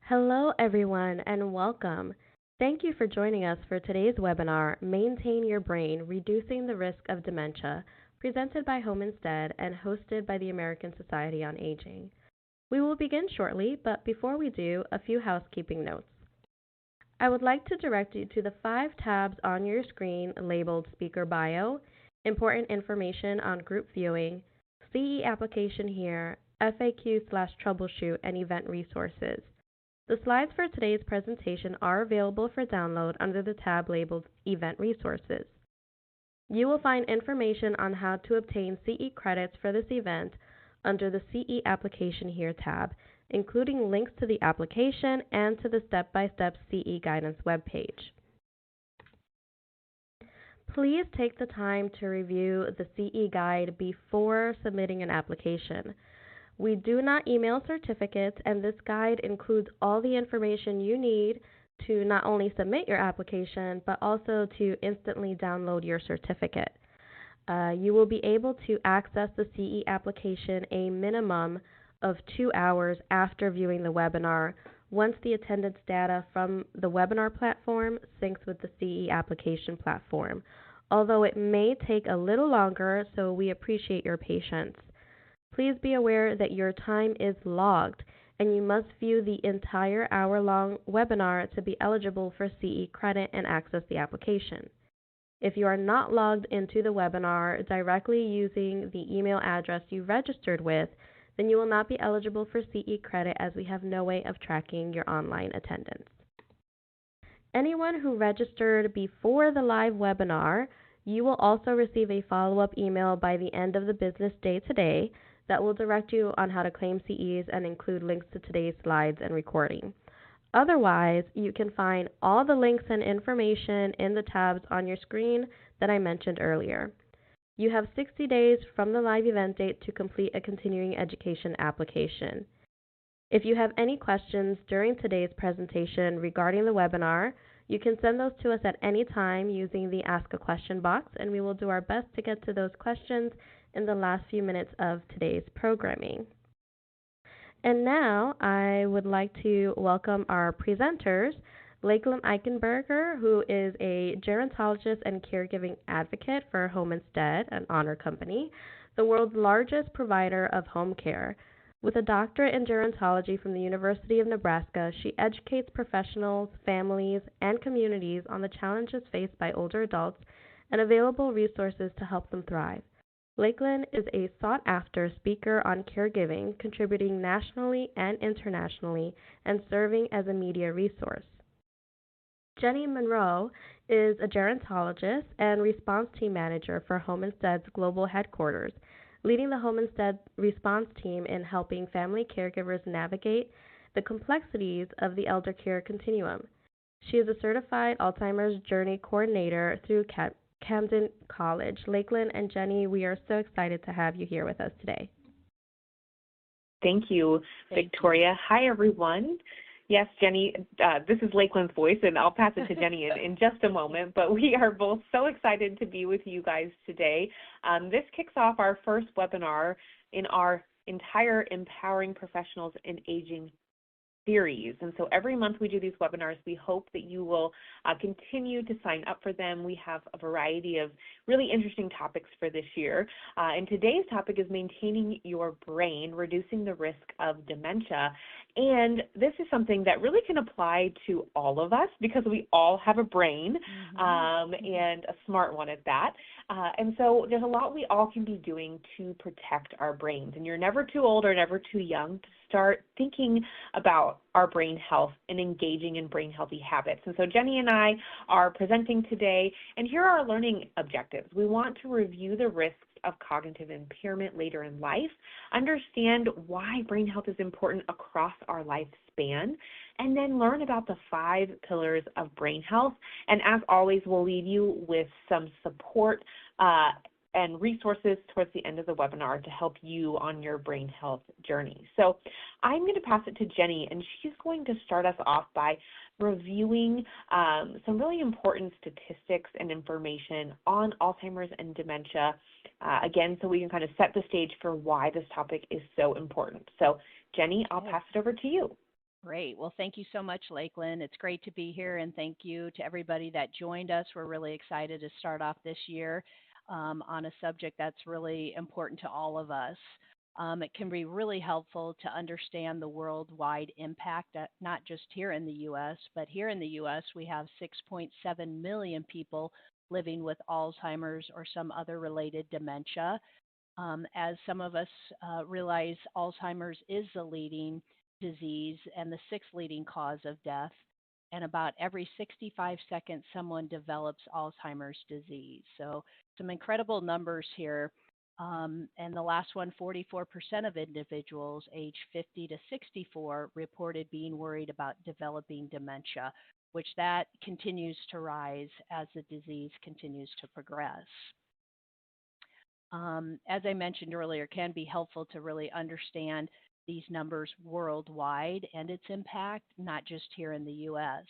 Hello, everyone, and welcome. Thank you for joining us for today's webinar, Maintain Your Brain, Reducing the Risk of Dementia, presented by Home Instead and hosted by the American Society on Aging. We will begin shortly, but before we do, a few housekeeping notes. I would like to direct you to the 5 tabs on your screen labeled Speaker Bio, Important Information on Group Viewing, CE Application Here, FAQ/Troubleshoot, and Event Resources. The slides for today's presentation are available for download under the tab labeled Event Resources. You will find information on how to obtain CE credits for this event under the CE Application Here tab, including links to the application and to the step-by-step CE guidance webpage. Please take the time to review the CE guide before submitting an application. We do not email certificates, and this guide includes all the information you need to not only submit your application, but also to instantly download your certificate. You will be able to access the CE application a minimum of 2 hours after viewing the webinar once the attendance data from the webinar platform syncs with the CE application platform, although it may take a little longer, so we appreciate your patience. Please be aware that your time is logged, and you must view the entire hour-long webinar to be eligible for CE credit and access the application. If you are not logged into the webinar directly using the email address you registered with, then you will not be eligible for CE credit as we have no way of tracking your online attendance. Anyone who registered before the live webinar, you will also receive a follow-up email by the end of the business day today that will direct you on how to claim CEs and include links to today's slides and recording. Otherwise, you can find all the links and information in the tabs on your screen that I mentioned earlier. You have 60 days from the live event date to complete a continuing education application. If you have any questions during today's presentation regarding the webinar, you can send those to us at any time using the Ask a Question box, and we will do our best to get to those questions in the last few minutes of today's programming. And now I would like to welcome our presenters, Lakeland Eichenberger, who is a gerontologist and caregiving advocate for Home Instead, an honor company, the world's largest provider of home care. With a doctorate in gerontology from the University of Nebraska, she educates professionals, families, and communities on the challenges faced by older adults and available resources to help them thrive. Lakeland is a sought-after speaker on caregiving, contributing nationally and internationally, and serving as a media resource. Jenny Monroe is a gerontologist and response team manager for Home Instead's global headquarters, leading the Home Instead response team in helping family caregivers navigate the complexities of the elder care continuum. She is a certified Alzheimer's journey coordinator through Camden College. Lakeland and Jenny, we are so excited to have you here with us today. Thank you, Victoria. Hi, everyone. Yes, Jenny, this is Lakeland's voice, and I'll pass it to Jenny in just a moment, but we are both so excited to be with you guys today. This kicks off our first webinar in our entire Empowering Professionals in Aging series. And so every month we do these webinars. We hope that you will continue to sign up for them. We have a variety of really interesting topics for this year. And today's topic is maintaining your brain, reducing the risk of dementia. And this is something that really can apply to all of us because we all have a brain, and a smart one at that. And so there's a lot we all can be doing to protect our brains. And you're never too old or never too young to start thinking about our brain health and engaging in brain healthy habits. And so Jenny and I are presenting today, and here are our learning objectives. We want to review the risks of cognitive impairment later in life, understand why brain health is important across our lifespan, and then learn about the 5 pillars of brain health. And as always, we'll leave you with some support and resources towards the end of the webinar to help you on your brain health journey. So I'm going to pass it to Jenny, and she's going to start us off by reviewing some really important statistics and information on Alzheimer's and dementia, again, so we can kind of set the stage for why this topic is so important. So Jenny, I'll pass it over to you. Great. Well, thank you so much, Lakeland. It's great to be here, and thank you to everybody that joined us. We're really excited to start off this year on a subject that's really important to all of us. It can be really helpful to understand the worldwide impact, not just here in the U.S., but here in the U.S., we have 6.7 million people living with Alzheimer's or some other related dementia. As some of us realize, Alzheimer's is the leading disease and the sixth leading cause of death. And about every 65 seconds, someone develops Alzheimer's disease. So, some incredible numbers here. And the last one, 44% of individuals aged 50 to 64 reported being worried about developing dementia, which that continues to rise as the disease continues to progress. As I mentioned earlier, can be helpful to really understand these numbers worldwide and its impact, not just here in the US.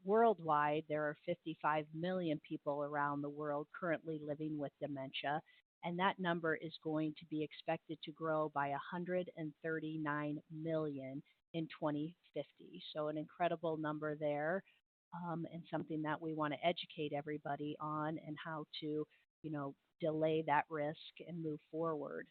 Worldwide, there are 55 million people around the world currently living with dementia, and that number is going to be expected to grow by 139 million in 2050. So, an incredible number there, and something that we want to educate everybody on and how to, you know, delay that risk and move forward.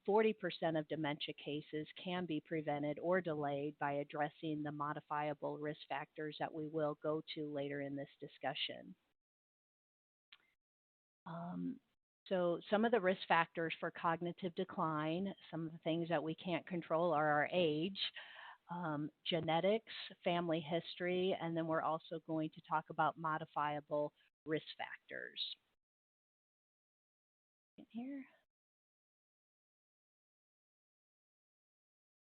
40% of dementia cases can be prevented or delayed by addressing the modifiable risk factors that we will go to later in this discussion. Um, so, some of the risk factors for cognitive decline, some of the things that we can't control are our age, genetics, family history, and then we're also going to talk about modifiable risk factors. In here.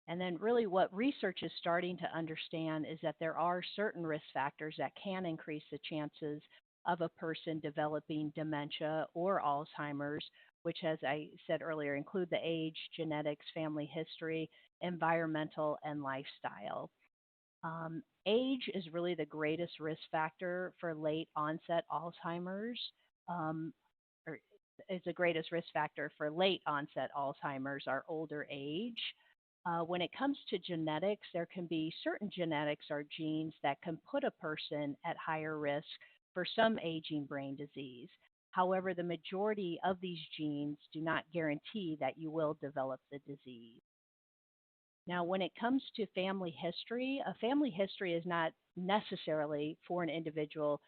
And then, really, what research is starting to understand is that there are certain risk factors that can increase the chances of a person developing dementia or Alzheimer's, which, as I said earlier, include the age, genetics, family history, environmental, and lifestyle. Age is really the greatest risk factor for late onset Alzheimer's. Um, or is the greatest risk factor for late onset Alzheimer's, our older age. When it comes to genetics, there can be certain genetics or genes that can put a person at higher risk for some aging brain disease. However, the majority of these genes do not guarantee that you will develop the disease. Now, when it comes to family history, a family history is not necessarily for an individual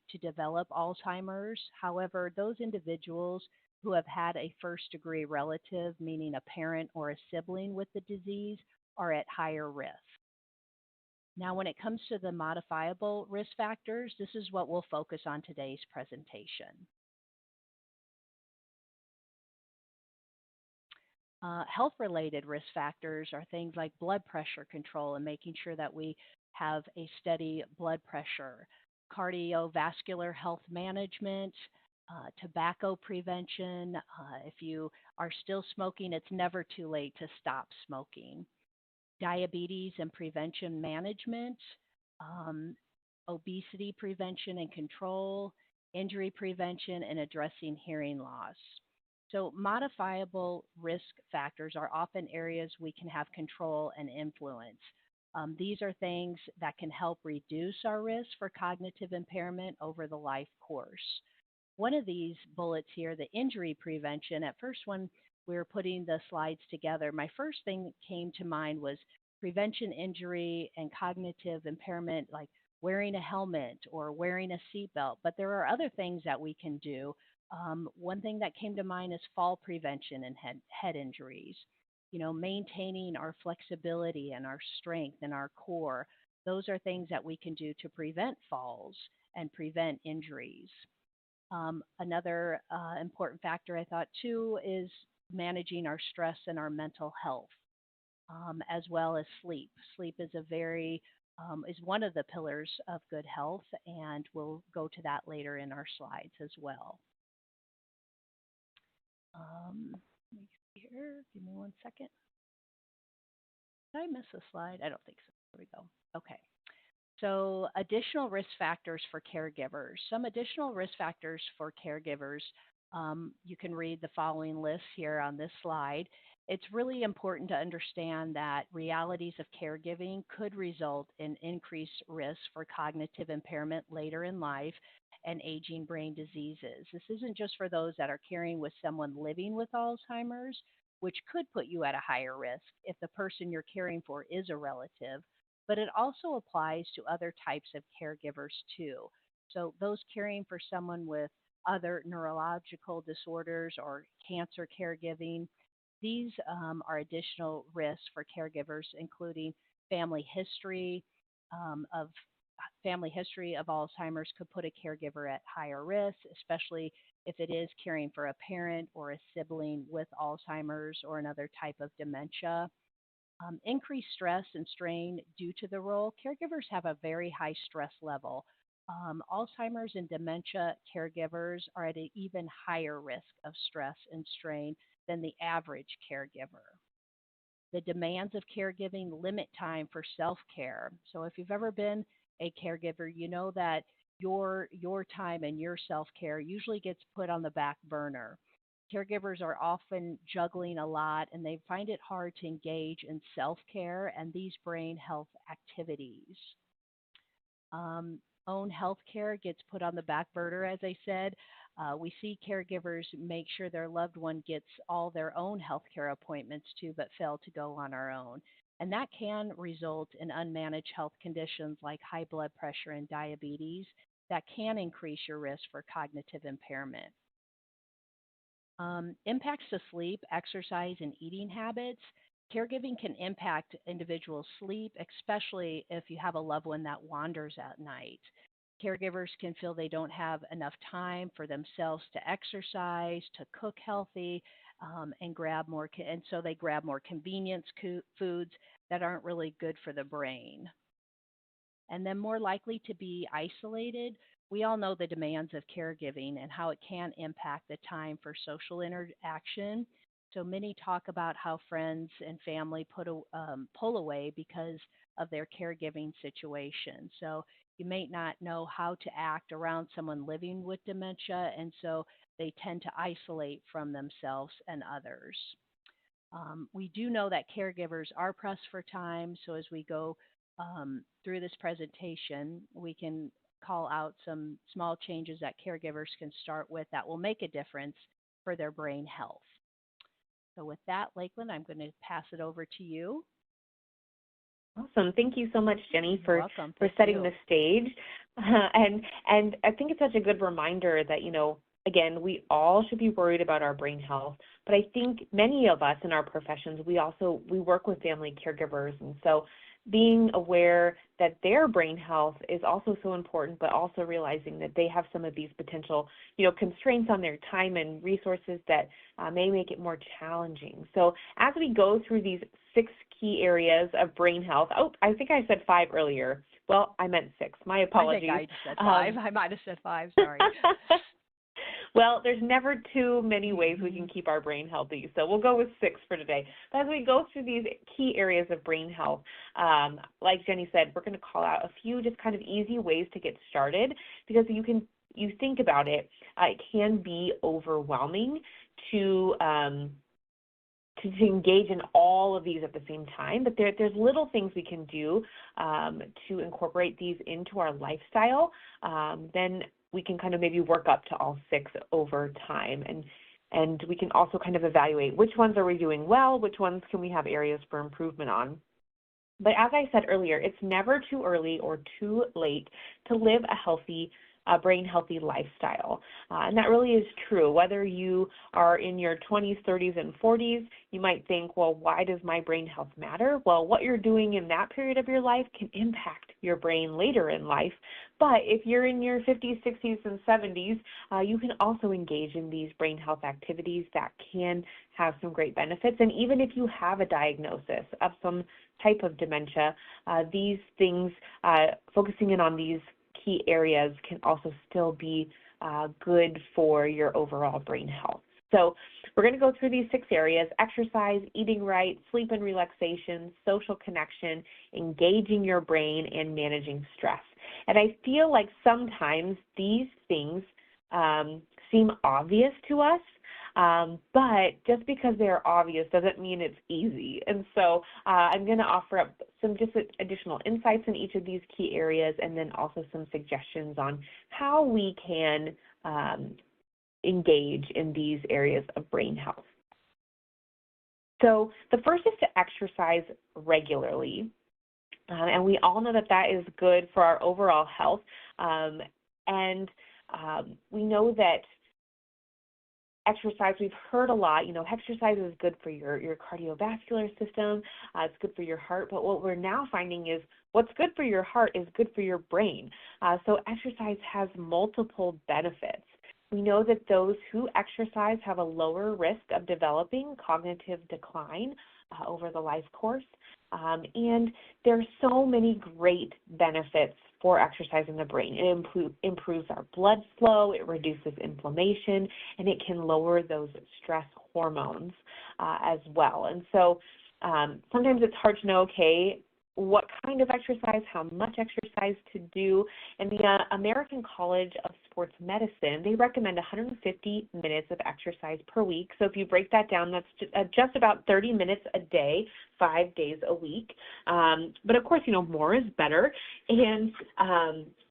to develop Alzheimer's. However, those individuals who have had a first degree relative, meaning a parent or a sibling with the disease, are at higher risk. Now, when it comes to the modifiable risk factors, this is what we'll focus on today's presentation. Health-related risk factors are things like blood pressure control and making sure that we have a steady blood pressure, cardiovascular health management, tobacco prevention. If you are still smoking, it's never too late to stop smoking. Diabetes and prevention management, obesity prevention and control, injury prevention, and addressing hearing loss. So, modifiable risk factors are often areas we can have control and influence. These are things that can help reduce our risk for cognitive impairment over the life course. One of these bullets here, the injury prevention, at first when we were putting the slides together, my first thing that came to mind was prevention injury and cognitive impairment, like wearing a helmet or wearing a seatbelt. But there are other things that we can do. One thing that came to mind is fall prevention and head injuries. You know, maintaining our flexibility and our strength and our core. Those are things that we can do to prevent falls and prevent injuries. Another important factor I thought too is managing our stress and our mental health, as well as sleep. Sleep is is one of the pillars of good health, and we'll go to that later in our slides as well. Let me see here. Give me 1 second. Did I miss a slide? I don't think so. There we go. Okay. So, additional risk factors for caregivers. Some additional risk factors for caregivers You can read the following list here on this slide. It's really important to understand that realities of caregiving could result in increased risk for cognitive impairment later in life and aging brain diseases. This isn't just for those that are caring with someone living with Alzheimer's, which could put you at a higher risk if the person you're caring for is a relative, but it also applies to other types of caregivers too. So, those caring for someone with other neurological disorders or cancer caregiving, these are additional risks for caregivers, including family history of Alzheimer's could put a caregiver at higher risk, especially if it is caring for a parent or a sibling with Alzheimer's or another type of dementia. Increased stress and strain due to the role, caregivers have a very high stress level. Alzheimer's and dementia caregivers are at an even higher risk of stress and strain than the average caregiver. The demands of caregiving limit time for self-care. So if you've ever been a caregiver, you know that your time and your self-care usually gets put on the back burner. Caregivers are often juggling a lot and they find it hard to engage in self-care and these brain health activities. Own health care gets put on the back burner, as I said. We see caregivers make sure their loved one gets all their own healthcare appointments too, but fail to go on our own. And that can result in unmanaged health conditions like high blood pressure and diabetes that can increase your risk for cognitive impairment. Impacts to sleep, exercise, and eating habits. Caregiving can impact individuals' sleep, especially if you have a loved one that wanders at night. Caregivers can feel they don't have enough time for themselves to exercise, to cook healthy, and and so they grab more convenience foods that aren't really good for the brain. And then more likely to be isolated. We all know the demands of caregiving and how it can impact the time for social interaction. So many talk about how friends and family pull away because of their caregiving situation. So you may not know how to act around someone living with dementia, and so they tend to isolate from themselves and others. We do know that caregivers are pressed for time, so as we go through this presentation, we can call out some small changes that caregivers can start with that will make a difference for their brain health. So with that, Lakeland, I'm going to pass it over to you. Awesome. Thank you so much, Jenny, You're for welcome. setting the stage. And I think it's such a good reminder that, again, we all should be worried about our brain health. But I think many of us in our professions, we work with family caregivers. And so being aware that their brain health is also so important, but also realizing that they have some of these potential, constraints on their time and resources that may make it more challenging. So as we go through these 6 key areas of brain health, I think I said 5 earlier. Well, I meant 6. My apologies. I think I said 5. I might have said 5. Sorry. Well, there's never too many ways we can keep our brain healthy, so we'll go with 6 for today. But as we go through these key areas of brain health, like Jenny said, we're going to call out a few just kind of easy ways to get started, because you think about it, it can be overwhelming to engage in all of these at the same time, but there's little things we can do to incorporate these into our lifestyle. Then we can kind of maybe work up to all 6 over time. And we can also kind of evaluate which ones are we doing well, which ones can we have areas for improvement on. But as I said earlier, it's never too early or too late to live a brain healthy lifestyle. And that really is true. Whether you are in your 20s, 30s, and 40s, you might think, well, why does my brain health matter? Well, what you're doing in that period of your life can impact your brain later in life. But if you're in your 50s, 60s, and 70s, you can also engage in these brain health activities that can have some great benefits. And even if you have a diagnosis of some type of dementia, these things, focusing in on these key areas can also still be good for your overall brain health. So we're going to go through these 6 areas: exercise, eating right, sleep and relaxation, social connection, engaging your brain, and managing stress. And I feel like sometimes these things seem obvious to us, but just because they're obvious doesn't mean it's easy. And so I'm going to offer up some just additional insights in each of these key areas, and then also some suggestions on how we can engage in these areas of brain health. So the first is to exercise regularly. And we all know that that is good for our overall health. We know that exercise, we've heard a lot, exercise is good for your cardiovascular system, it's good for your heart, but what we're now finding is what's good for your heart is good for your brain. So exercise has multiple benefits. We know that those who exercise have a lower risk of developing cognitive decline over the life course. And there are so many great benefits for exercising the brain. It improves our blood flow, it reduces inflammation, and it can lower those stress hormones as well. And so sometimes it's hard to know, okay, what kind of exercise, how much exercise to do. And the American College of Sports Medicine, they recommend 150 minutes of exercise per week. So if you break that down, that's just about 30 minutes a day, 5 days a week. But of course, more is better. And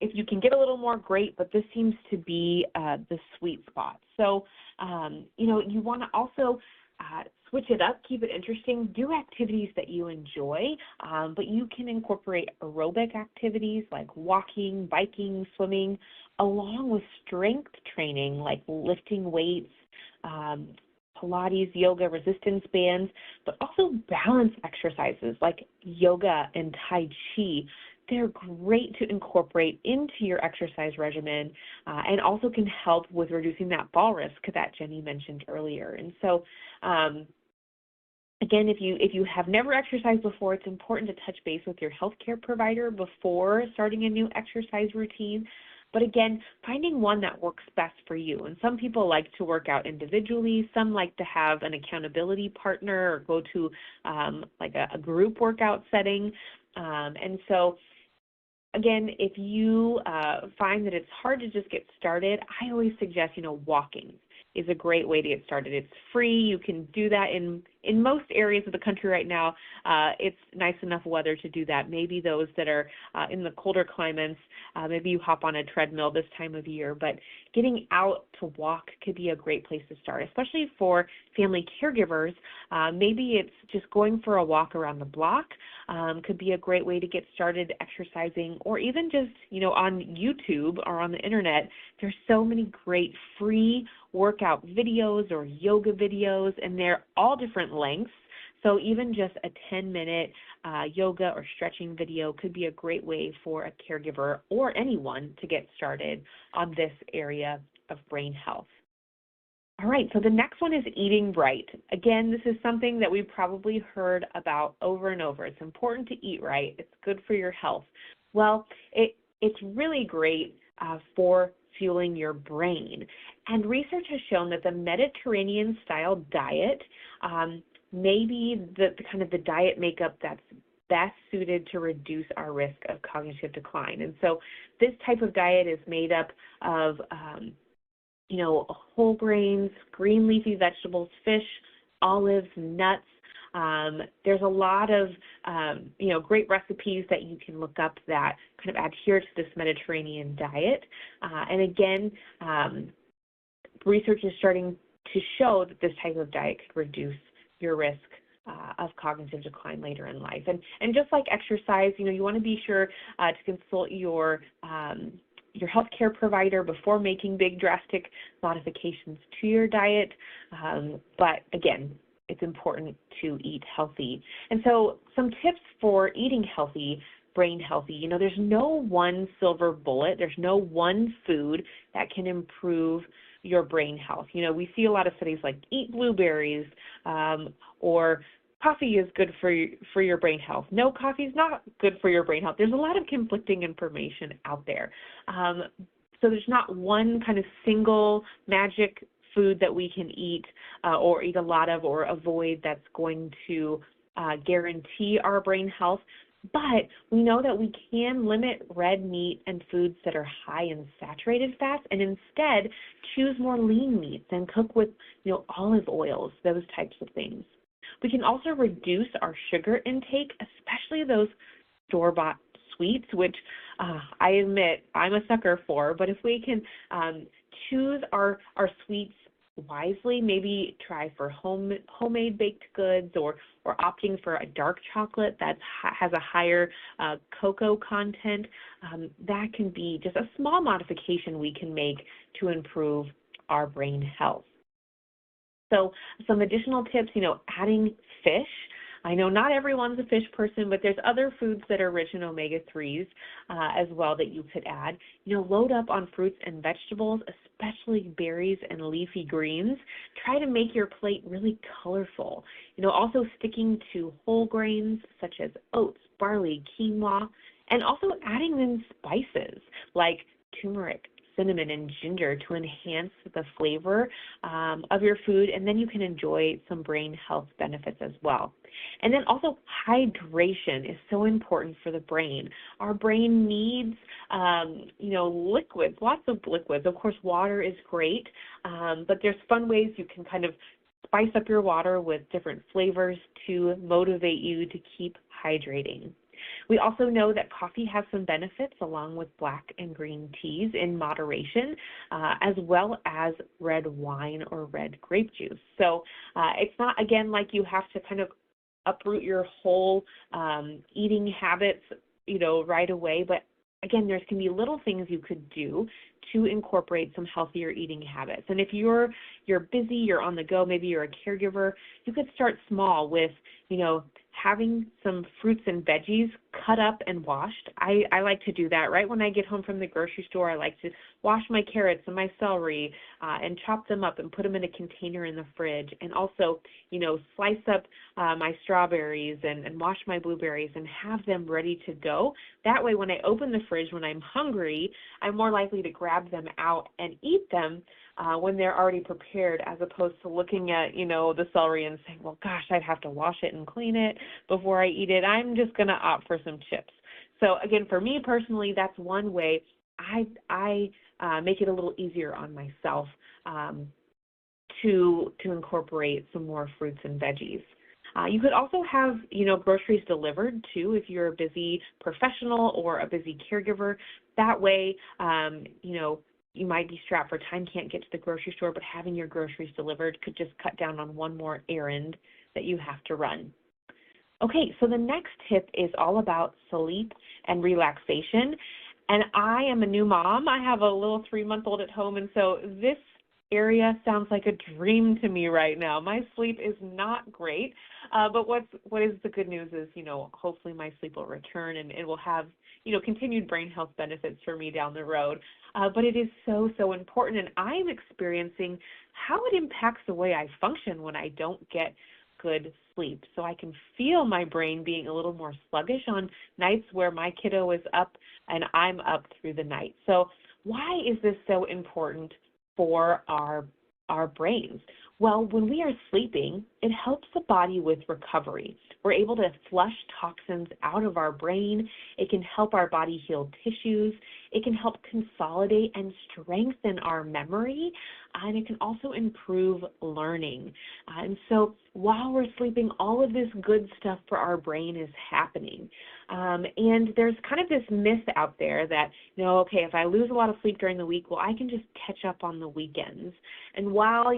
if you can get a little more, great, but this seems to be the sweet spot. So, you want to also switch it up, keep it interesting, do activities that you enjoy, but you can incorporate aerobic activities like walking, biking, swimming, along with strength training like lifting weights, Pilates, yoga, resistance bands, but also balance exercises like yoga and Tai Chi. They're great to incorporate into your exercise regimen and also can help with reducing that fall risk that Jenny mentioned earlier. And so, again, if you have never exercised before, it's important to touch base with your healthcare provider before starting a new exercise routine. But again, finding one that works best for you. And some people like to work out individually. Some like to have an accountability partner or go to like a group workout setting. And so, again, if you find that it's hard to just get started, I always suggest, walking is a great way to get started. It's free. You can do that in most areas of the country right now. It's nice enough weather to do that. Maybe those that are in the colder climates, maybe you hop on a treadmill this time of year, but getting out to walk could be a great place to start, especially for family caregivers. Maybe it's just going for a walk around the block could be a great way to get started exercising, or even just, on YouTube or on the internet, there's so many great free workout videos or yoga videos, and they're all different lengths. So even just a 10-minute yoga or stretching video could be a great way for a caregiver or anyone to get started on this area of brain health. All right, so the next one is eating right. Again, this is something that we've probably heard about over and over. It's important to eat right. It's good for your health. Well, it's really great for fueling your brain. And research has shown that the Mediterranean-style diet may be the diet makeup that's best suited to reduce our risk of cognitive decline. And so this type of diet is made up of whole grains, green leafy vegetables, fish, olives, nuts. There's a lot of, great recipes that you can look up that kind of adhere to this Mediterranean diet. And again, research is starting to show that this type of diet could reduce your risk of cognitive decline later in life. And just like exercise, you want to be sure to consult your healthcare provider before making big drastic modifications to your diet. But again, it's important to eat healthy. And so some tips for eating healthy, brain healthy, there's no one silver bullet. There's no one food that can improve your brain health. We see a lot of studies like eat blueberries or coffee is good for your brain health. No, coffee is not good for your brain health. There's a lot of conflicting information out there. So there's not one kind of single magic food that we can eat or eat a lot of or avoid that's going to guarantee our brain health. But we know that we can limit red meat and foods that are high in saturated fats and instead choose more lean meats and cook with, olive oils, those types of things. We can also reduce our sugar intake, especially those store-bought sweets, which I admit I'm a sucker for. But if we can choose our sweets wisely, maybe try for homemade baked goods or opting for a dark chocolate that has a higher cocoa content, that can be just a small modification we can make to improve our brain health. So some additional tips, adding fish. I know not everyone's a fish person, but there's other foods that are rich in omega-3s as well that you could add. Load up on fruits and vegetables, especially berries and leafy greens. Try to make your plate really colorful. Also sticking to whole grains such as oats, barley, quinoa, and also adding in spices like turmeric, cinnamon, and ginger to enhance the flavor of your food, and then you can enjoy some brain health benefits as well. And then also hydration is so important for the brain. Our brain needs, liquids, lots of liquids. Of course, water is great, but there's fun ways you can kind of spice up your water with different flavors to motivate you to keep hydrating. We also know that coffee has some benefits along with black and green teas in moderation, as well as red wine or red grape juice. So it's not, again, like you have to kind of uproot your whole eating habits, right away, but again, there can be little things you could do to incorporate some healthier eating habits. And if you're busy, you're on the go, maybe you're a caregiver, you could start small with, having some fruits and veggies cut up and washed. I like to do that right when I get home from the grocery store. I like to wash my carrots and my celery and chop them up and put them in a container in the fridge. And also, slice up my strawberries and wash my blueberries and have them ready to go. That way, when I open the fridge when I'm hungry, I'm more likely to grab them out and eat them when they're already prepared, as opposed to looking at, the celery and saying, well, gosh, I'd have to wash it and clean it before I eat it. I'm just going to opt for some chips. So again, for me personally, that's one way I make it a little easier on myself to incorporate some more fruits and veggies. You could also have, groceries delivered too if you're a busy professional or a busy caregiver. That way, you might be strapped for time, can't get to the grocery store, but having your groceries delivered could just cut down on one more errand that you have to run. Okay, so the next tip is all about sleep and relaxation. And I am a new mom. I have a little 3-month-old at home, and so this area sounds like a dream to me right now. My sleep is not great, but what is the good news is, hopefully my sleep will return and it will have, continued brain health benefits for me down the road. But it is so, so important, and I'm experiencing how it impacts the way I function when I don't get good sleep. So I can feel my brain being a little more sluggish on nights where my kiddo is up and I'm up through the night. So why is this so important for our brains? Well, when we are sleeping, it helps the body with recovery. We're able to flush toxins out of our brain. It can help our body heal tissues. It can help consolidate and strengthen our memory, and it can also improve learning. And so while we're sleeping, all of this good stuff for our brain is happening. And there's kind of this myth out there that, okay, if I lose a lot of sleep during the week, well, I can just catch up on the weekends. And while,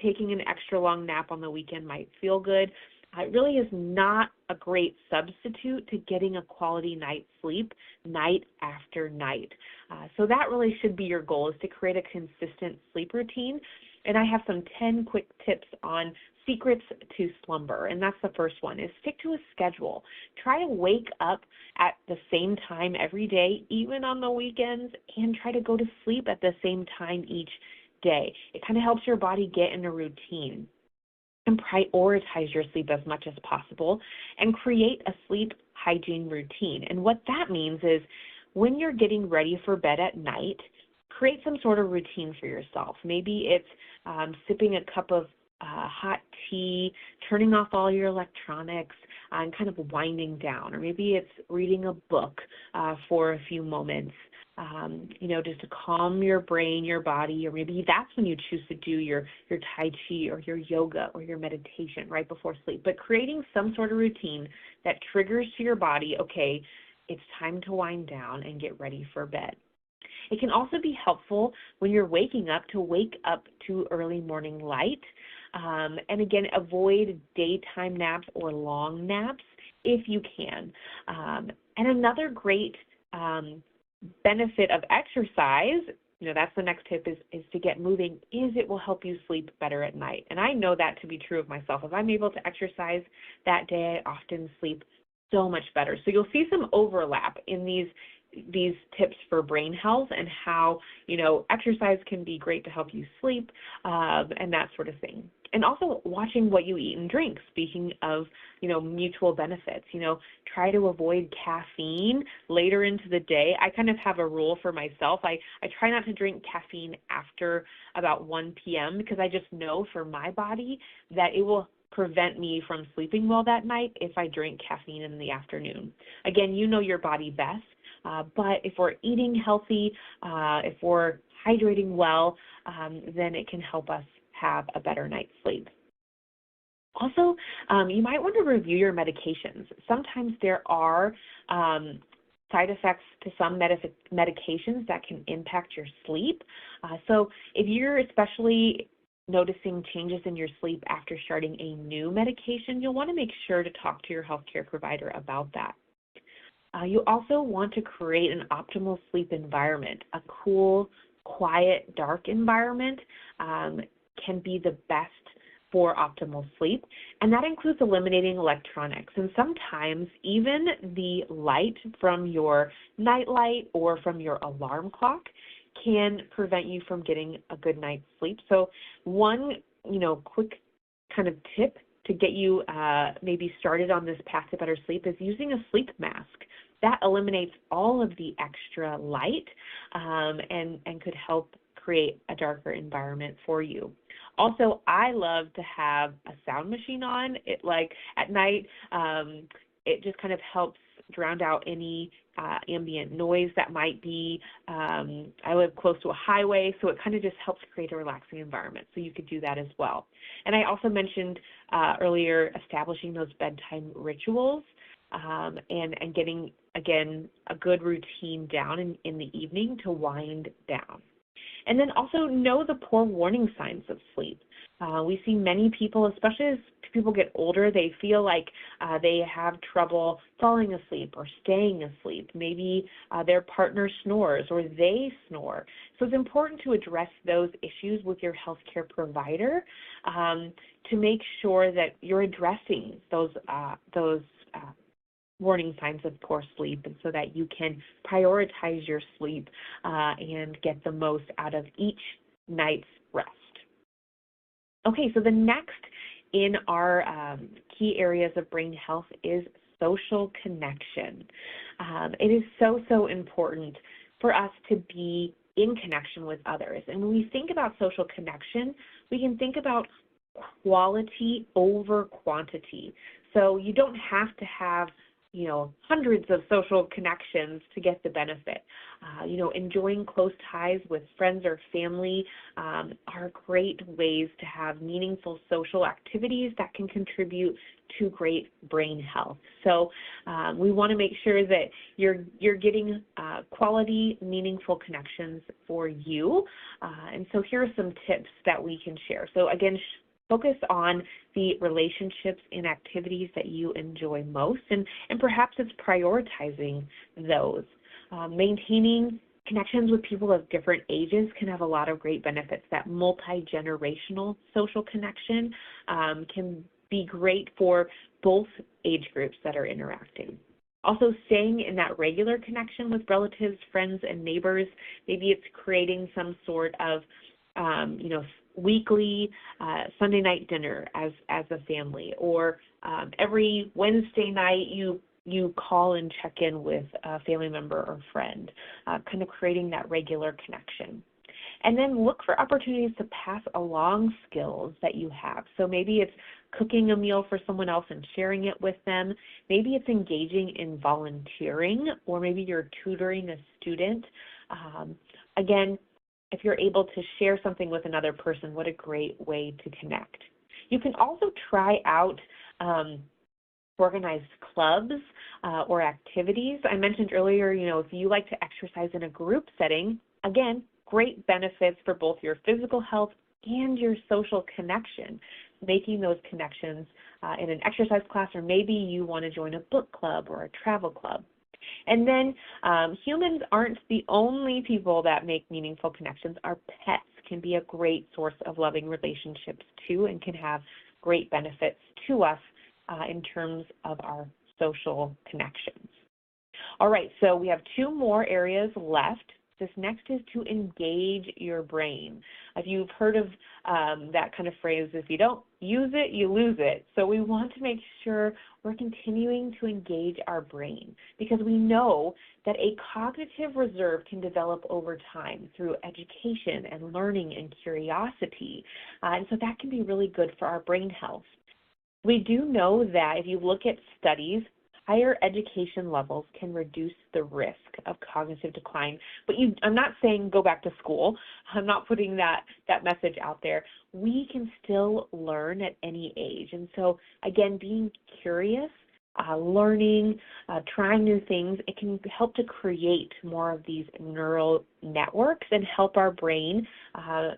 taking an extra long nap on the weekend might feel good, it really is not a great substitute to getting a quality night's sleep night after night. So that really should be your goal, is to create a consistent sleep routine. And I have some 10 quick tips on secrets to slumber. And that's the first one, is stick to a schedule. Try to wake up at the same time every day, even on the weekends, and try to go to sleep at the same time each day. It kind of helps your body get in a routine. And prioritize your sleep as much as possible and create a sleep hygiene routine. And what that means is when you're getting ready for bed at night, create some sort of routine for yourself. Maybe it's sipping a cup of hot tea, turning off all your electronics, and kind of winding down, or maybe it's reading a book for a few moments, just to calm your brain, your body, or maybe that's when you choose to do your Tai Chi or your yoga or your meditation right before sleep. But creating some sort of routine that triggers to your body, okay, it's time to wind down and get ready for bed. It can also be helpful when you're waking up to wake up to early morning light. And again, avoid daytime naps or long naps if you can. And another great benefit of exercise, that's the next tip, is to get moving, is it will help you sleep better at night. And I know that to be true of myself. If I'm able to exercise that day, I often sleep so much better. So you'll see some overlap in these tips for brain health and how, exercise can be great to help you sleep and that sort of thing. And also watching what you eat and drink. Speaking of, mutual benefits, try to avoid caffeine later into the day. I kind of have a rule for myself. I try not to drink caffeine after about 1 p.m. because I just know for my body that it will prevent me from sleeping well that night if I drink caffeine in the afternoon. Again, you know your body best, but if we're eating healthy, if we're hydrating well, then it can help us have a better night's sleep. Also, you might want to review your medications. Sometimes there are side effects to some medications that can impact your sleep. So if you're especially noticing changes in your sleep after starting a new medication, you'll want to make sure to talk to your healthcare provider about that. You also want to create an optimal sleep environment. A cool, quiet, dark environment can be the best for optimal sleep, and that includes eliminating electronics. And sometimes even the light from your nightlight or from your alarm clock can prevent you from getting a good night's sleep. So one, quick kind of tip to get you maybe started on this path to better sleep is using a sleep mask. That eliminates all of the extra light and could help create a darker environment for you. Also, I love to have a sound machine on. It at night, it just kind of helps drown out any ambient noise that might be. I live close to a highway, so it kind of just helps create a relaxing environment. So you could do that as well. And I also mentioned earlier establishing those bedtime rituals and getting, again, a good routine down in the evening to wind down. And then also know the poor warning signs of sleep. We see many people, especially as people get older, they feel like they have trouble falling asleep or staying asleep. Maybe their partner snores or they snore. So it's important to address those issues with your healthcare provider to make sure that you're addressing those warning signs of poor sleep, and so that you can prioritize your sleep and get the most out of each night's rest. Okay, so the next in our key areas of brain health is social connection. It is so important for us to be in connection with others. And when we think about social connection, we can think about quality over quantity. So you don't have to have hundreds of social connections to get the benefit. Enjoying close ties with friends or family are great ways to have meaningful social activities that can contribute to great brain health. So we want to make sure that you're getting quality, meaningful connections for you. And so here are some tips that we can share. So again, focus on the relationships and activities that you enjoy most, and perhaps it's prioritizing those. Maintaining connections with people of different ages can have a lot of great benefits. That multi-generational social connection can be great for both age groups that are interacting. Also, staying in that regular connection with relatives, friends, and neighbors. Maybe it's creating some sort of weekly Sunday night dinner as a family, or every Wednesday night you call and check in with a family member or friend, kind of creating that regular connection. And then look for opportunities to pass along skills that you have. So maybe it's cooking a meal for someone else and sharing it with them. Maybe it's engaging in volunteering, or maybe you're tutoring a student. Again, if you're able to share something with another person, what a great way to connect. You can also try out organized clubs or activities. I mentioned earlier, if you like to exercise in a group setting, again, great benefits for both your physical health and your social connection, making those connections in an exercise class, or maybe you want to join a book club or a travel club. And then humans aren't the only people that make meaningful connections. Our pets can be a great source of loving relationships too, and can have great benefits to us in terms of our social connections. All right, so we have 2 more areas left. This next is to engage your brain. If you've heard of that kind of phrase, if you don't use it, you lose it. So we want to make sure we're continuing to engage our brain, because we know that a cognitive reserve can develop over time through education and learning and curiosity. And so that can be really good for our brain health. We do know that if you look at studies, higher education levels can reduce the risk of cognitive decline. But I'm not saying go back to school. I'm not putting that message out there. We can still learn at any age. And so, again, being curious, learning, trying new things, it can help to create more of these neural networks and help our brain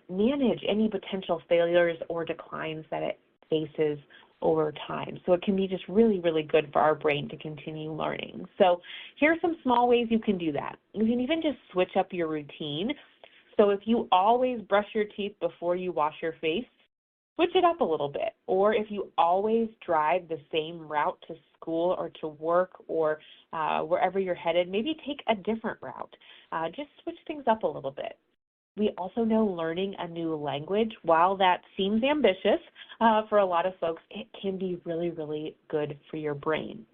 manage any potential failures or declines that it faces over time. So it can be just really, really good for our brain to continue learning. So here are some small ways you can do that. You can even just switch up your routine. So if you always brush your teeth before you wash your face, switch it up a little bit. Or if you always drive the same route to school or to work or wherever you're headed, maybe take a different route. Just switch things up a little bit. We also know learning a new language, while that seems ambitious for a lot of folks, it can be really, really good for your brain.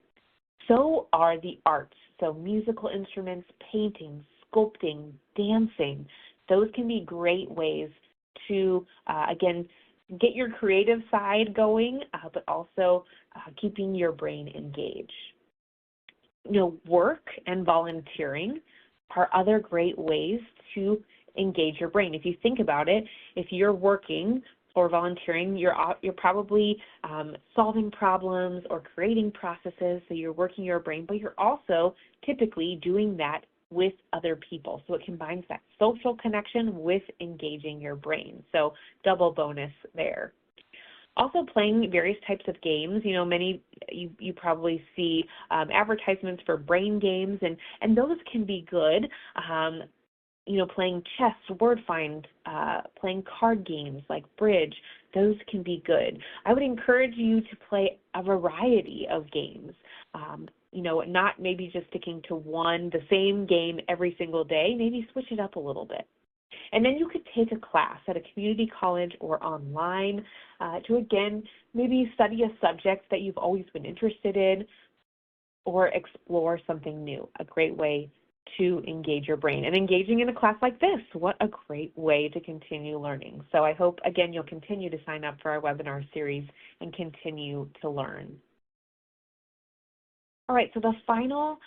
So are the arts. So musical instruments, painting, sculpting, dancing, those can be great ways to, again, get your creative side going, but also keeping your brain engaged. Work and volunteering are other great ways to engage your brain. If you think about it, if you're working or volunteering, you're probably solving problems or creating processes, so you're working your brain, but you're also typically doing that with other people. So it combines that social connection with engaging your brain. So double bonus there. Also playing various types of games. You probably see advertisements for brain games, and those can be good. Playing chess, word find, playing card games like bridge, those can be good. I would encourage you to play a variety of games, not maybe just sticking to the same game every single day, maybe switch it up a little bit. And then you could take a class at a community college or online to, again, maybe study a subject that you've always been interested in or explore something new, a great way to engage your brain. And engaging in a class like this, what a great way to continue learning. So I hope, again, you'll continue to sign up for our webinar series and continue to learn. All right, so the final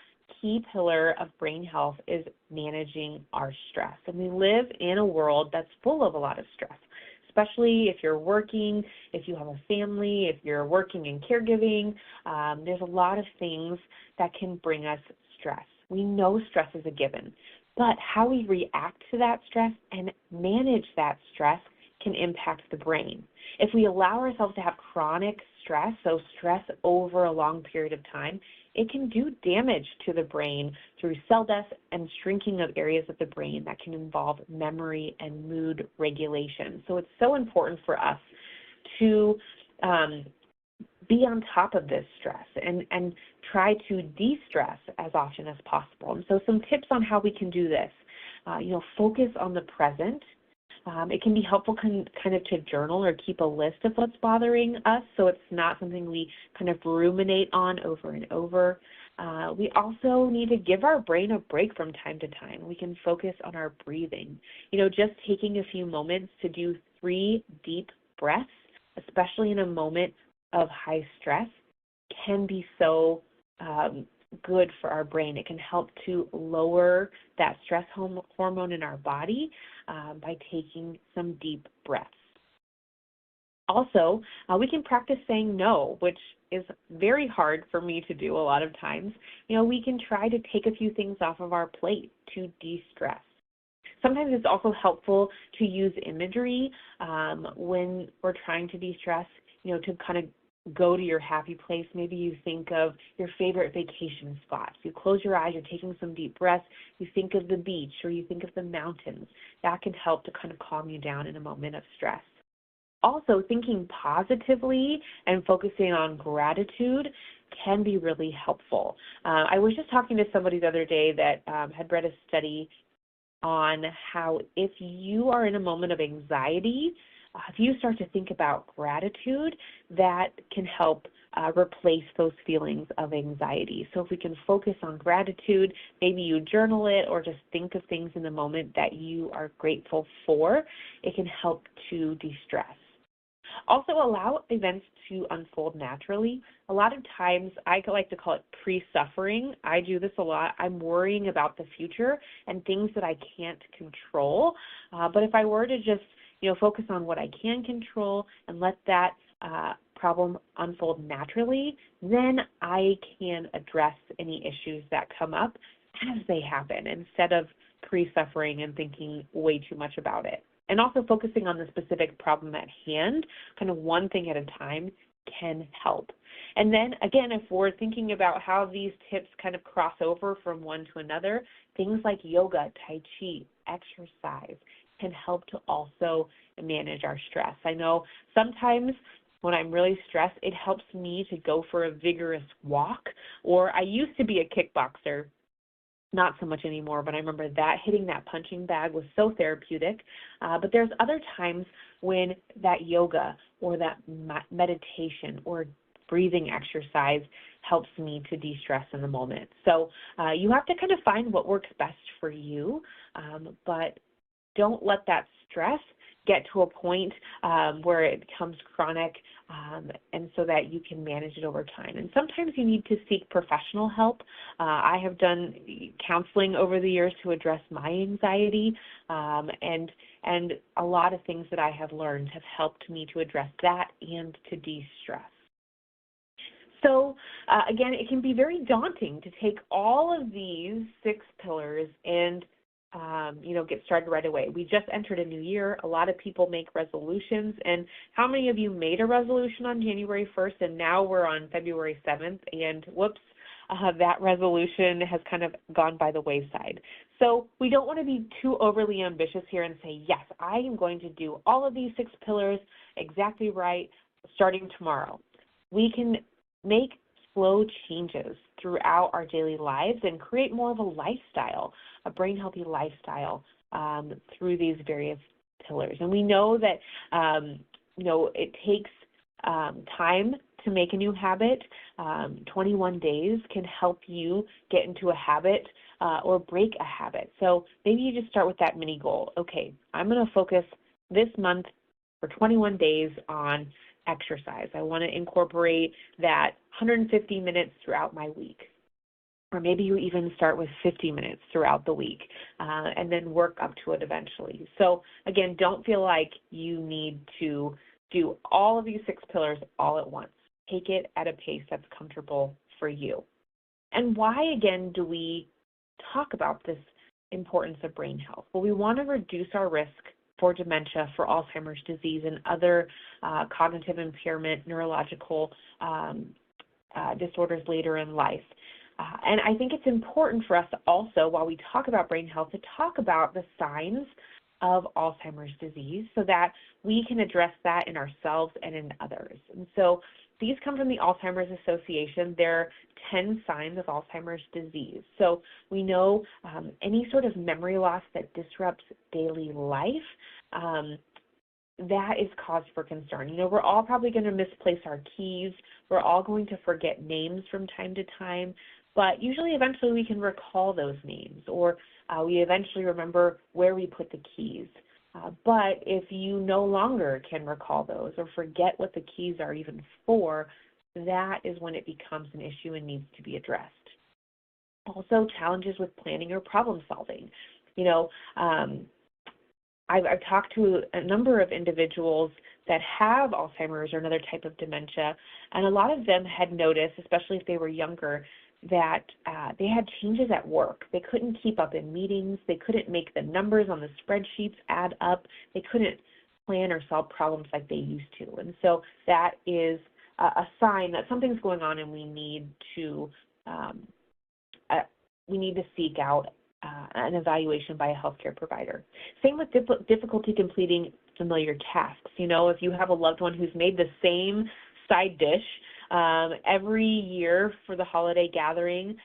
key pillar of brain health is managing our stress. And we live in a world that's full of a lot of stress, especially if you're working, if you have a family, if you're working in caregiving. There's a lot of things that can bring us stress. We know stress is a given, but how we react to that stress and manage that stress can impact the brain. If we allow ourselves to have chronic stress, so stress over a long period of time, it can do damage to the brain through cell death and shrinking of areas of the brain that can involve memory and mood regulation. So it's so important for us to be on top of this stress and try to de-stress as often as possible. And so some tips on how we can do this. Focus on the present. It can be helpful kind of to journal or keep a list of what's bothering us, so it's not something we kind of ruminate on over and over. We also need to give our brain a break from time to time. We can focus on our breathing. Just taking a few moments to do 3 deep breaths, especially in a moment of high stress can be so good for our brain. It can help to lower that stress hormone in our body by taking some deep breaths. Also, we can practice saying no, which is very hard for me to do a lot of times. We can try to take a few things off of our plate to de-stress. Sometimes it's also helpful to use imagery when we're trying to de-stress, to kind of go to your happy place. Maybe you think of your favorite vacation spots. You close your eyes, you're taking some deep breaths, you think of the beach or you think of the mountains. That can help to kind of calm you down in a moment of stress. Also, thinking positively and focusing on gratitude can be really helpful. I was just talking to somebody the other day that had read a study on how if you are in a moment of anxiety, if you start to think about gratitude, that can help replace those feelings of anxiety. So if we can focus on gratitude, maybe you journal it or just think of things in the moment that you are grateful for, it can help to de-stress. Also, allow events to unfold naturally. A lot of times, I like to call it pre-suffering. I do this a lot. I'm worrying about the future and things that I can't control. But if I were to just, focus on what I can control and let that problem unfold naturally, then I can address any issues that come up as they happen instead of pre-suffering and thinking way too much about it. And also focusing on the specific problem at hand, kind of one thing at a time, can help. And then, again, if we're thinking about how these tips kind of cross over from one to another, things like yoga, Tai Chi, exercise can help to also manage our stress. I know sometimes when I'm really stressed, it helps me to go for a vigorous walk, or I used to be a kickboxer. Not so much anymore, but I remember that hitting that punching bag was so therapeutic. But there's other times when that yoga or that meditation or breathing exercise helps me to de-stress in the moment. So you have to kind of find what works best for you, but don't let that stress get to a point where it becomes chronic, and so that you can manage it over time. And sometimes you need to seek professional help. I have done counseling over the years to address my anxiety, and a lot of things that I have learned have helped me to address that and to de-stress. So, again, it can be very daunting to take all of these 6 pillars and get started right away. We just entered a new year. A lot of people make resolutions. And how many of you made a resolution on January 1st and now we're on February 7th and whoops, that resolution has kind of gone by the wayside. So we don't want to be too overly ambitious here and say, yes, I am going to do all of these 6 pillars exactly right starting tomorrow. We can make slow changes throughout our daily lives and create more of a lifestyle, a brain-healthy lifestyle through these various pillars. And we know that, it takes time to make a new habit. 21 days can help you get into a habit or break a habit. So maybe you just start with that mini goal. Okay, I'm going to focus this month for 21 days on exercise. I want to incorporate that 150 minutes throughout my week. Or maybe you even start with 50 minutes throughout the week and then work up to it eventually. So again, don't feel like you need to do all of these 6 pillars all at once. Take it at a pace that's comfortable for you. And why, again, do we talk about this importance of brain health? Well, we want to reduce our risk for dementia, for Alzheimer's disease, and other cognitive impairment, neurological disorders later in life. And I think it's important for us to also, while we talk about brain health, to talk about the signs of Alzheimer's disease so that we can address that in ourselves and in others. And so these come from the Alzheimer's Association. There are 10 signs of Alzheimer's disease. So we know any sort of memory loss that disrupts daily life, that is cause for concern. We're all probably going to misplace our keys. We're all going to forget names from time to time, but usually eventually we can recall those names, or we eventually remember where we put the keys. But if you no longer can recall those or forget what the keys are even for, that is when it becomes an issue and needs to be addressed. Also, challenges with planning or problem solving. You know, I've talked to a number of individuals that have Alzheimer's or another type of dementia, and a lot of them had noticed, especially if they were younger, that they had changes at work. They couldn't keep up in meetings. They couldn't make the numbers on the spreadsheets add up. They couldn't plan or solve problems like they used to. And so that is a sign that something's going on, and we need to seek out an evaluation by a healthcare provider. Same with difficulty completing familiar tasks. You know, if you have a loved one who's made the same side dish every year for the holiday gathering,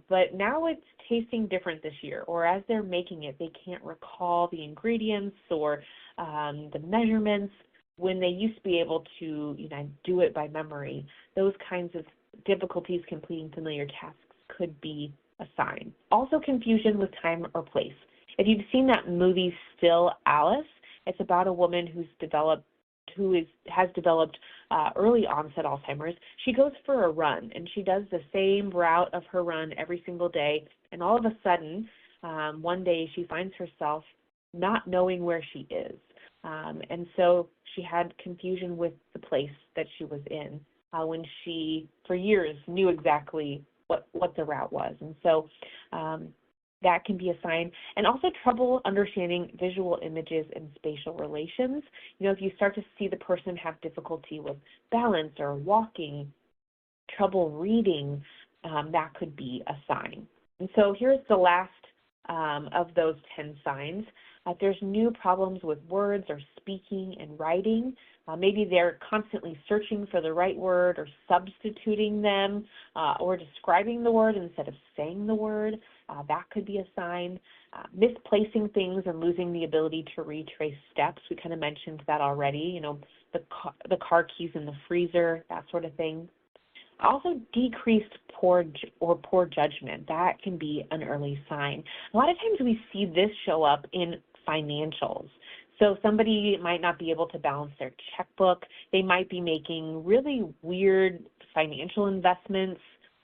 but now it's tasting different this year, or as they're making it, they can't recall the ingredients or the measurements when they used to be able to, do it by memory. Those kinds of difficulties completing familiar tasks could be a sign. Also, confusion with time or place. If you've seen that movie Still Alice, it's about a woman who has developed early onset Alzheimer's. She goes for a run, and she does the same route of her run every single day, and all of a sudden, one day she finds herself not knowing where she is. And so she had confusion with the place that she was in when she, for years, knew exactly what the route was. And so that can be a sign. And also trouble understanding visual images and spatial relations. If you start to see the person have difficulty with balance or walking, trouble reading, that could be a sign. And so here's the last of those 10 signs. There's new problems with words or speaking and writing. Maybe they're constantly searching for the right word or substituting them or describing the word instead of saying the word. That could be a sign. Misplacing things and losing the ability to retrace steps. We kind of mentioned that already, the car keys in the freezer, that sort of thing. Also, decreased poor judgment. That can be an early sign. A lot of times we see this show up in financials. So somebody might not be able to balance their checkbook. They might be making really weird financial investments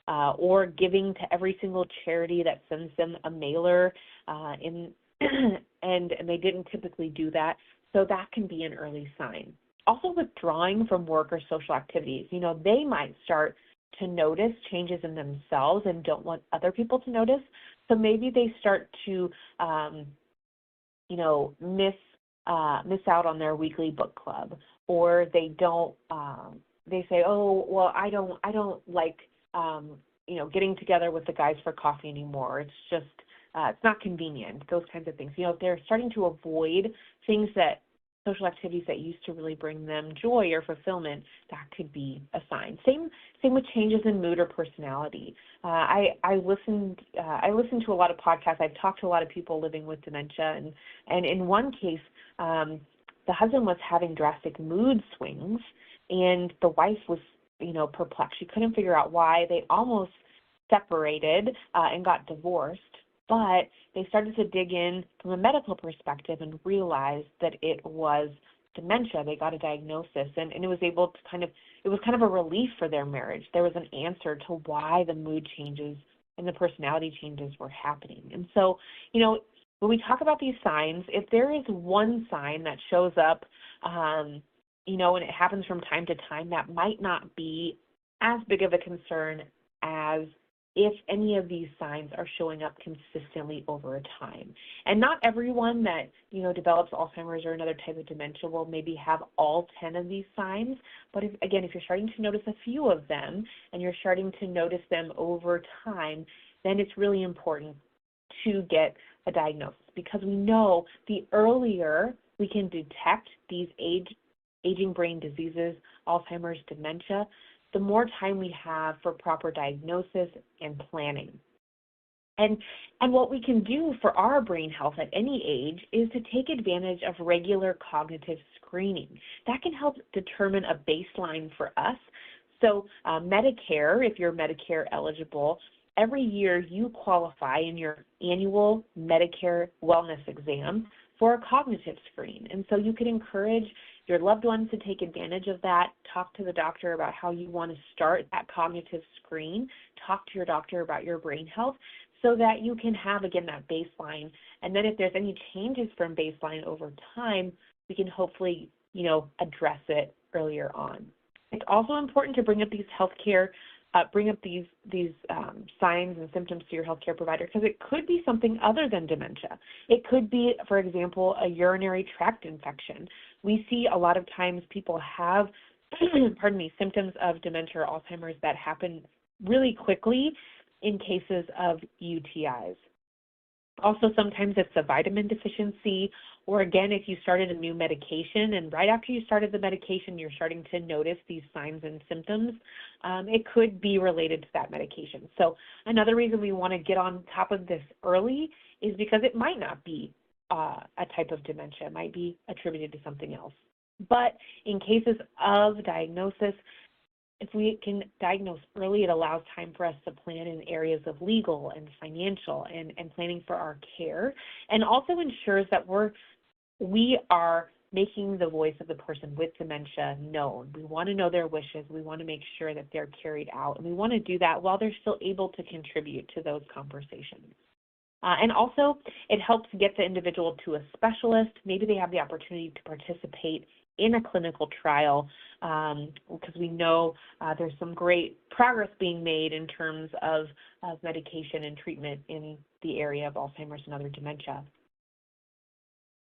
or giving to every single charity that sends them a mailer, and they didn't typically do that. So that can be an early sign. Also, withdrawing from work or social activities. They might start to notice changes in themselves and don't want other people to notice. So maybe they start to, miss out on their weekly book club, or they don't. They say, "Oh, well, I don't like, getting together with the guys for coffee anymore. It's just, it's not convenient." Those kinds of things. If they're starting to avoid things social activities that used to really bring them joy or fulfillment, that could be a sign. Same with changes in mood or personality. I listened to a lot of podcasts. I've talked to a lot of people living with dementia, and in one case, the husband was having drastic mood swings, and the wife was, perplexed. She couldn't figure out why. They almost separated and got divorced. But they started to dig in from a medical perspective and realized that it was dementia. They got a diagnosis, and it was able to it was kind of a relief for their marriage. There was an answer to why the mood changes and the personality changes were happening. And so, when we talk about these signs, if there is one sign that shows up, and it happens from time to time, that might not be as big of a concern as if any of these signs are showing up consistently over time. And not everyone that, develops Alzheimer's or another type of dementia will maybe have all 10 of these signs. But if you're starting to notice a few of them and you're starting to notice them over time, then it's really important to get a diagnosis, because we know the earlier we can detect these aging brain diseases, Alzheimer's, dementia, the more time we have for proper diagnosis and planning. And what we can do for our brain health at any age is to take advantage of regular cognitive screening. That can help determine a baseline for us. So Medicare, if you're Medicare eligible, every year you qualify in your annual Medicare wellness exam for a cognitive screen. And so you can encourage your loved ones to take advantage of that. Talk to the doctor about how you want to start that cognitive screen. Talk to your doctor about your brain health so that you can have, again, that baseline. And then if there's any changes from baseline over time, we can hopefully, address it earlier on. It's also important to bring up these signs and symptoms to your healthcare provider, because it could be something other than dementia. It could be, for example, a urinary tract infection. We see a lot of times people have, symptoms of dementia or Alzheimer's that happen really quickly in cases of UTIs. Also, sometimes it's a vitamin deficiency, or again, if you started a new medication and right after you started the medication, you're starting to notice these signs and symptoms, it could be related to that medication. So another reason we want to get on top of this early is because it might not be a type of dementia. It might be attributed to something else. But in cases of diagnosis, if we can diagnose early, it allows time for us to plan in areas of legal and financial and planning for our care, and also ensures that we are making the voice of the person with dementia known. We want to know their wishes. We want to make sure that they're carried out, and we want to do that while they're still able to contribute to those conversations. And also, it helps get the individual to a specialist. Maybe they have the opportunity to participate in a clinical trial, because we know there's some great progress being made in terms of medication and treatment in the area of Alzheimer's and other dementia.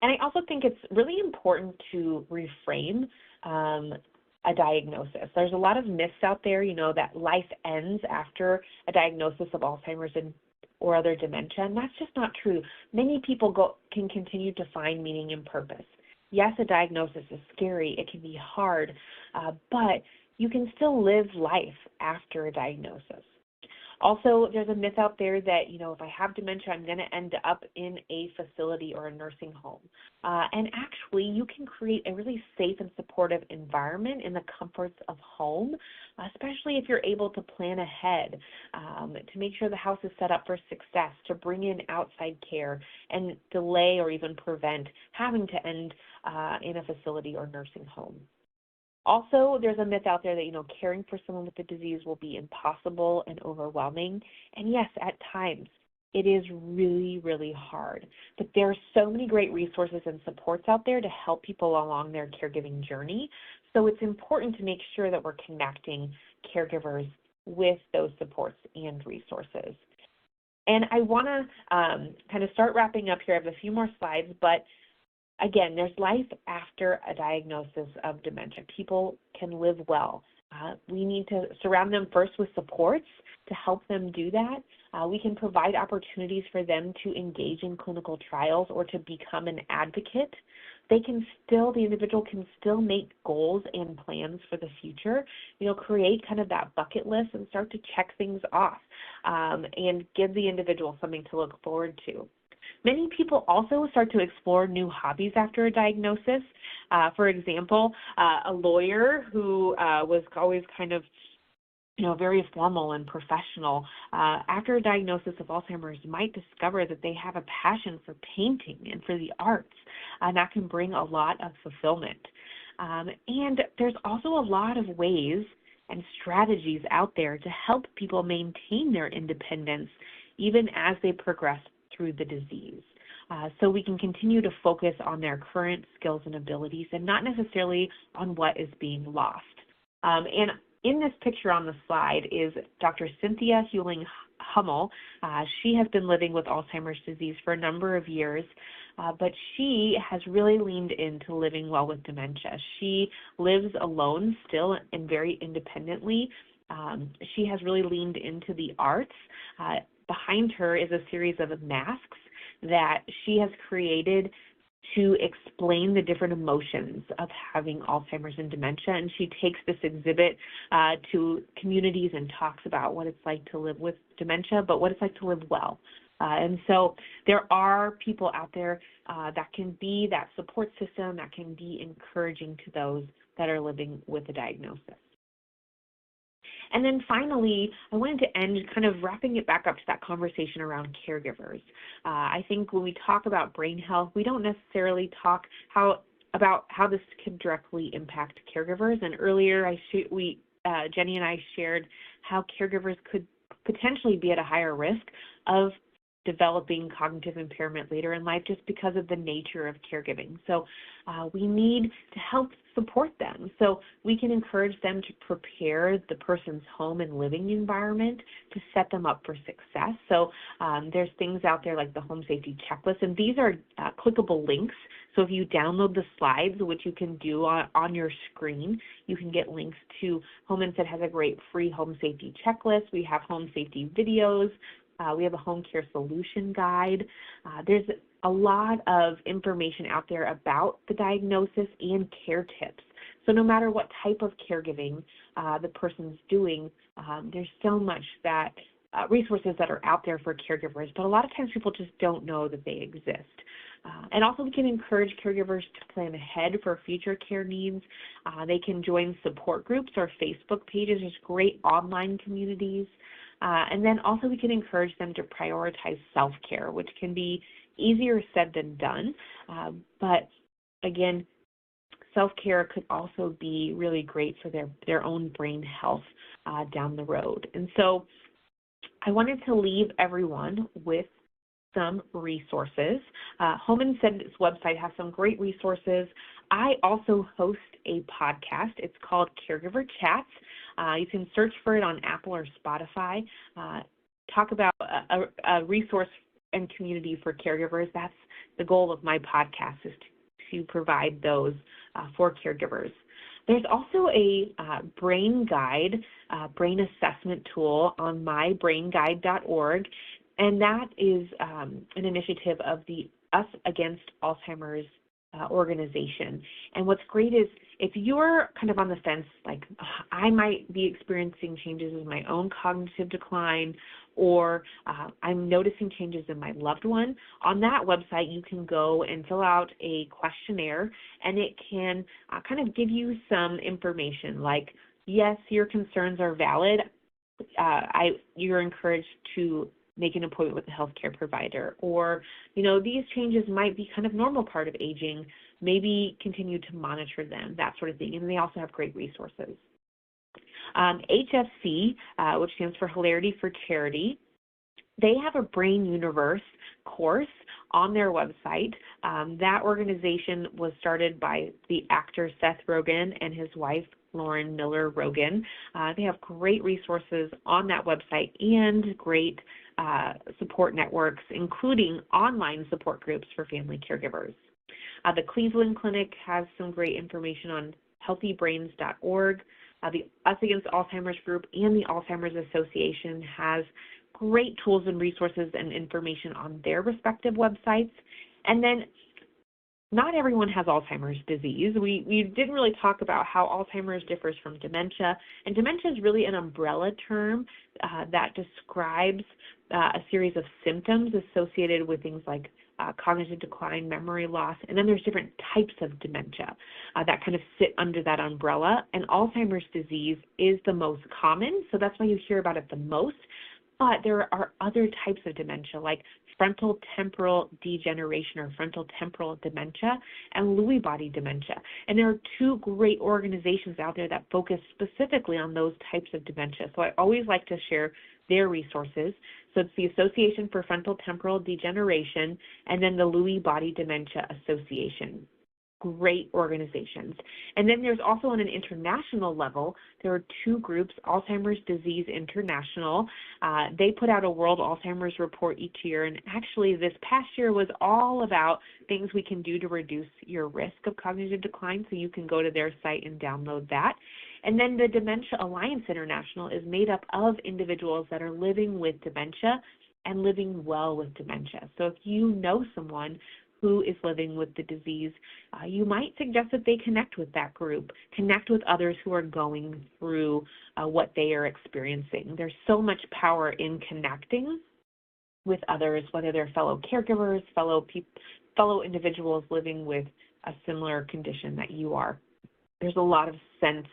And I also think it's really important to reframe a diagnosis. There's a lot of myths out there, that life ends after a diagnosis of Alzheimer's or other dementia, and that's just not true. Many people can continue to find meaning and purpose. Yes, a diagnosis is scary, it can be hard, but you can still live life after a diagnosis. Also, there's a myth out there that, if I have dementia, I'm going to end up in a facility or a nursing home. And actually, you can create a really safe and supportive environment in the comforts of home, especially if you're able to plan ahead, to make sure the house is set up for success, to bring in outside care and delay or even prevent having to end in a facility or nursing home. Also, there's a myth out there that, caring for someone with the disease will be impossible and overwhelming. And yes, at times, it is really, really hard. But there are so many great resources and supports out there to help people along their caregiving journey. So it's important to make sure that we're connecting caregivers with those supports and resources. And I want to kind of start wrapping up here. I have a few more slides, but again, there's life after a diagnosis of dementia. People can live well. We need to surround them first with supports to help them do that. We can provide opportunities for them to engage in clinical trials or to become an advocate. The individual can still make goals and plans for the future, create kind of that bucket list and start to check things off, and give the individual something to look forward to. Many people also start to explore new hobbies after a diagnosis. For example, a lawyer who was always kind of, very formal and professional, after a diagnosis of Alzheimer's might discover that they have a passion for painting and for the arts, and that can bring a lot of fulfillment. And there's also a lot of ways and strategies out there to help people maintain their independence even as they progress through the disease. So we can continue to focus on their current skills and abilities and not necessarily on what is being lost. And in this picture on the slide is Dr. Cynthia Huling-Hummel. She has been living with Alzheimer's disease for a number of years, but she has really leaned into living well with dementia. She lives alone still and very independently. She has really leaned into the arts. Behind her is a series of masks that she has created to explain the different emotions of having Alzheimer's and dementia, and she takes this exhibit to communities and talks about what it's like to live with dementia, but what it's like to live well. And so there are people out there that can be that support system, that can be encouraging to those that are living with a diagnosis. And then finally, I wanted to end kind of wrapping it back up to that conversation around caregivers. I think when we talk about brain health, we don't necessarily talk about how this can directly impact caregivers. And earlier, Jenny and I shared how caregivers could potentially be at a higher risk of developing cognitive impairment later in life just because of the nature of caregiving. So we need to help support them. So we can encourage them to prepare the person's home and living environment to set them up for success. So there's things out there like the home safety checklist, and these are clickable links. So if you download the slides, which you can do on your screen, you can get links to Home Instead has a great free home safety checklist. We have home safety videos. We have a home care solution guide. There's a lot of information out there about the diagnosis and care tips. So no matter what type of caregiving the person's doing, there's so much that resources that are out there for caregivers, but a lot of times people just don't know that they exist. And also we can encourage caregivers to plan ahead for future care needs. They can join support groups or Facebook pages. There's great online communities. And then also we can encourage them to prioritize self-care, which can be easier said than done. But again, self-care could also be really great for their own brain health down the road. And so I wanted to leave everyone with some resources. Home Instead's website has some great resources. I also host a podcast. It's called Caregiver Chats. You can search for it on Apple or Spotify. Talk about a resource and community for caregivers. That's the goal of my podcast, is to provide those for caregivers. There's also a brain guide, brain assessment tool on mybrainguide.org, and that is an initiative of the Us Against Alzheimer's organization. And what's great is if you're kind of on the fence, like I might be experiencing changes in my own cognitive decline, or I'm noticing changes in my loved one, on that website you can go and fill out a questionnaire, and it can kind of give you some information like, yes, your concerns are valid. You're encouraged to make an appointment with a healthcare provider, or, these changes might be kind of normal part of aging, maybe continue to monitor them, that sort of thing. And they also have great resources. HFC, which stands for Hilarity for Charity, they have a Brain Universe course on their website. That organization was started by the actor Seth Rogen and his wife, Lauren Miller Rogen. They have great resources on that website and great support networks, including online support groups for family caregivers. The Cleveland Clinic has some great information on healthybrains.org. The Us Against Alzheimer's group and the Alzheimer's Association has great tools and resources and information on their respective websites. And then not everyone has Alzheimer's disease. We didn't really talk about how Alzheimer's differs from dementia, and dementia is really an umbrella term that describes a series of symptoms associated with things like cognitive decline, memory loss, and then there's different types of dementia that kind of sit under that umbrella, and Alzheimer's disease is the most common, so that's why you hear about it the most. But there are other types of dementia, like frontal temporal degeneration or frontal temporal dementia and Lewy body dementia. And there are two great organizations out there that focus specifically on those types of dementia. So I always like to share their resources. So it's the Association for Frontal Temporal Degeneration and then the Lewy Body Dementia Association. Great organizations. And then there's also on an international level, there are two groups, Alzheimer's Disease International. They put out a World Alzheimer's Report each year, and actually this past year was all about things we can do to reduce your risk of cognitive decline, so you can go to their site and download that. And then the Dementia Alliance International is made up of individuals that are living with dementia and living well with dementia. So if you know someone who is living with the disease, you might suggest that they connect with that group, connect with others who are going through what they are experiencing. There's so much power in connecting with others, whether they're fellow caregivers, fellow individuals living with a similar condition that you are. there's a lot of sense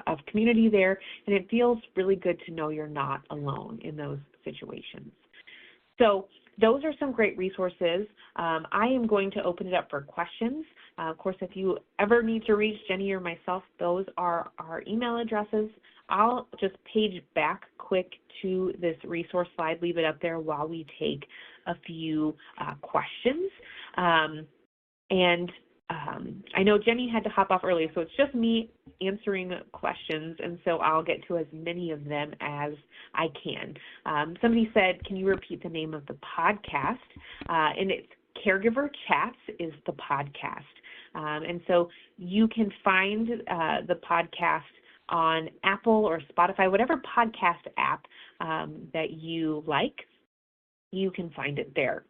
of community there, and it feels really good to know you're not alone in those situations. So those are some great resources. I am going to open it up for questions. Of course, if you ever need to reach Jenny or myself, those are our email addresses. I'll just page back quick to this resource slide, leave it up there while we take a few questions. I know Jenny had to hop off early, so it's just me answering questions, and so I'll get to as many of them as I can. Somebody said, can you repeat the name of the podcast? And it's Caregiver Chats is the podcast. And so you can find the podcast on Apple or Spotify, whatever podcast app that you like, you can find it there.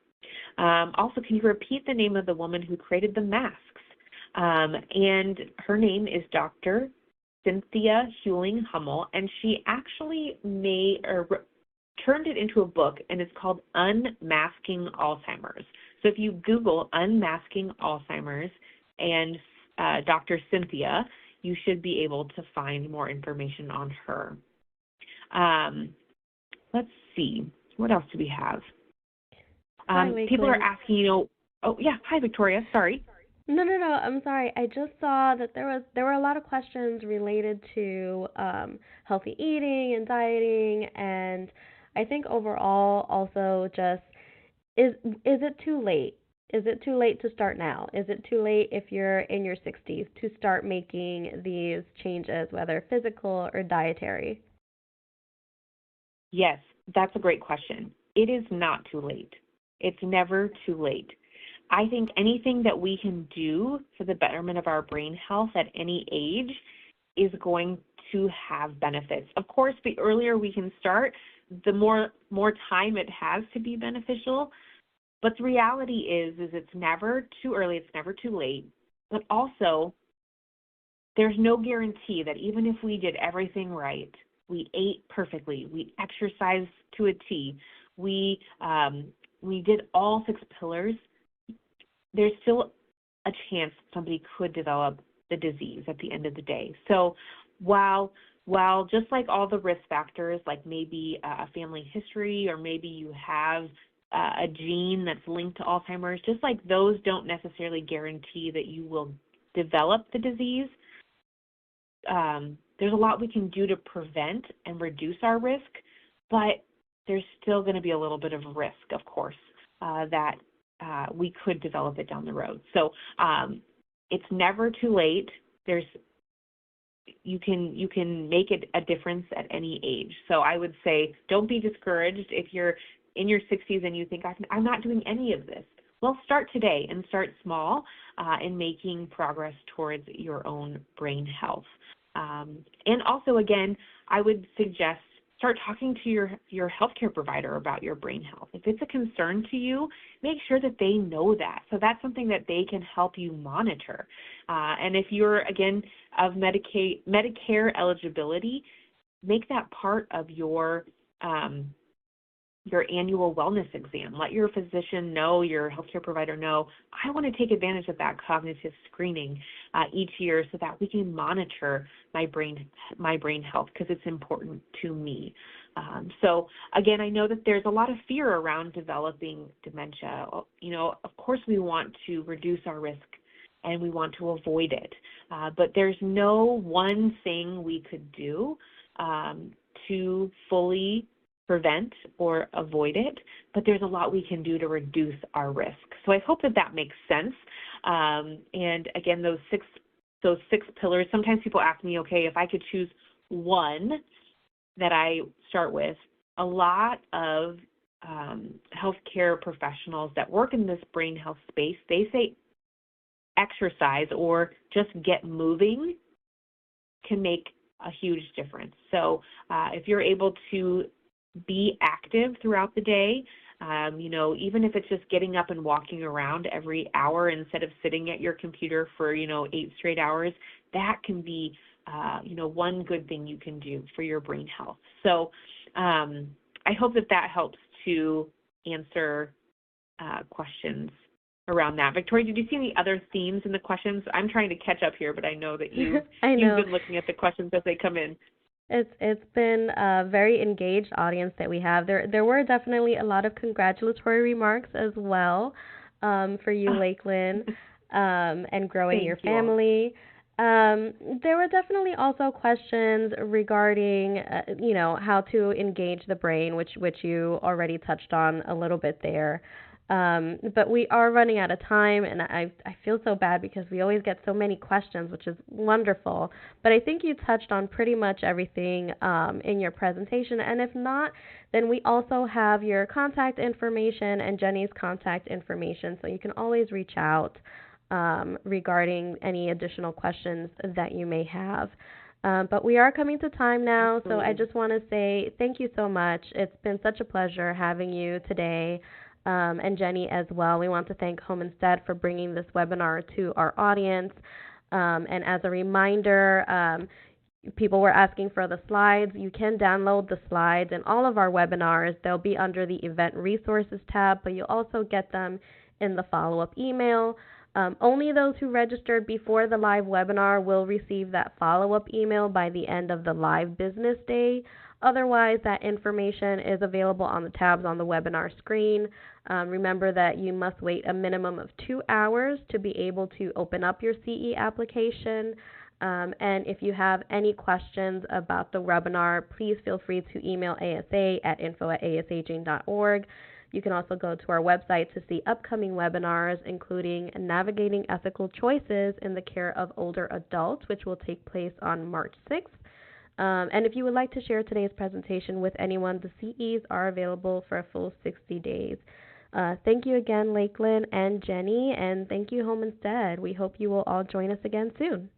Also, can you repeat the name of the woman who created the masks? And her name is Dr. Cynthia Hewling-Hummel, and she actually turned it into a book, and it's called Unmasking Alzheimer's. So if you Google Unmasking Alzheimer's and Dr. Cynthia, you should be able to find more information on her. Let's see. What else do we have? People are asking, oh, yeah. Hi, Victoria. Sorry. No, I'm sorry. I just saw that there were a lot of questions related to healthy eating and dieting, and I think overall also just is it too late? Is it too late to start now? Is it too late if you're in your 60s to start making these changes, whether physical or dietary? Yes, that's a great question. It is not too late. It's never too late. I think anything that we can do for the betterment of our brain health at any age is going to have benefits. Of course, the earlier we can start, the more time it has to be beneficial. But the reality is it's never too early, it's never too late. But also, there's no guarantee that even if we did everything right, we ate perfectly, we exercised to a T, we did all 6 pillars, there's still a chance somebody could develop the disease at the end of the day. So while just like all the risk factors, like maybe a family history or maybe you have a gene that's linked to Alzheimer's, just like those don't necessarily guarantee that you will develop the disease, there's a lot we can do to prevent and reduce our risk, but there's still going to be a little bit of risk, of course, that we could develop it down the road. So it's never too late. You can make it a difference at any age. So I would say don't be discouraged if you're in your 60s and you think, I'm not doing any of this. Well, start today and start small in making progress towards your own brain health. And also, again, I would suggest start talking to your healthcare provider about your brain health. If it's a concern to you, make sure that they know that. So that's something that they can help you monitor. And if you're, again, of Medicare eligibility, make that part of your annual wellness exam. Let your physician know, your healthcare provider know, I want to take advantage of that cognitive screening each year so that we can monitor my brain health because it's important to me. So again, I know that there's a lot of fear around developing dementia. Of course we want to reduce our risk and we want to avoid it, but there's no one thing we could do to fully prevent or avoid it, but there's a lot we can do to reduce our risk. So I hope that makes sense. And again, those six pillars, sometimes people ask me, okay, if I could choose one that I start with, a lot of healthcare professionals that work in this brain health space, they say exercise or just get moving can make a huge difference. So if you're able to be active throughout the day, even if it's just getting up and walking around every hour instead of sitting at your computer for, 8 straight hours, that can be, one good thing you can do for your brain health. So I hope that helps to answer questions around that. Victoria, did you see any other themes in the questions? I'm trying to catch up here, but I know that I you've know. been looking at the questions as they come in. It's been a very engaged audience that we have. There were definitely a lot of congratulatory remarks as well, for you, Lakeland, and growing your Thank you all. family. There were definitely also questions regarding, how to engage the brain, which you already touched on a little bit there. But we are running out of time, and I feel so bad because we always get so many questions, which is wonderful. But I think you touched on pretty much everything in your presentation. And if not, then we also have your contact information and Jenny's contact information, so you can always reach out regarding any additional questions that you may have. But we are coming to time now, so I Absolutely. just want to say thank you so much. It's been such a pleasure having you today, and Jenny as well. We want to thank Home Instead for bringing this webinar to our audience. And as a reminder, people were asking for the slides. You can download the slides in all of our webinars. They'll be under the Event Resources tab, but you'll also get them in the follow-up email. Only those who registered before the live webinar will receive that follow-up email by the end of the live business day. Otherwise, that information is available on the tabs on the webinar screen. Remember that you must wait a minimum of 2 hours to be able to open up your CE application. And if you have any questions about the webinar, please feel free to email ASA at info@asaging.org. You can also go to our website to see upcoming webinars, including Navigating Ethical Choices in the Care of Older Adults, which will take place on March 6th. And if you would like to share today's presentation with anyone, the CEs are available for a full 60 days. Thank you again, Lakeland and Jenny, and thank you, Home Instead. We hope you will all join us again soon.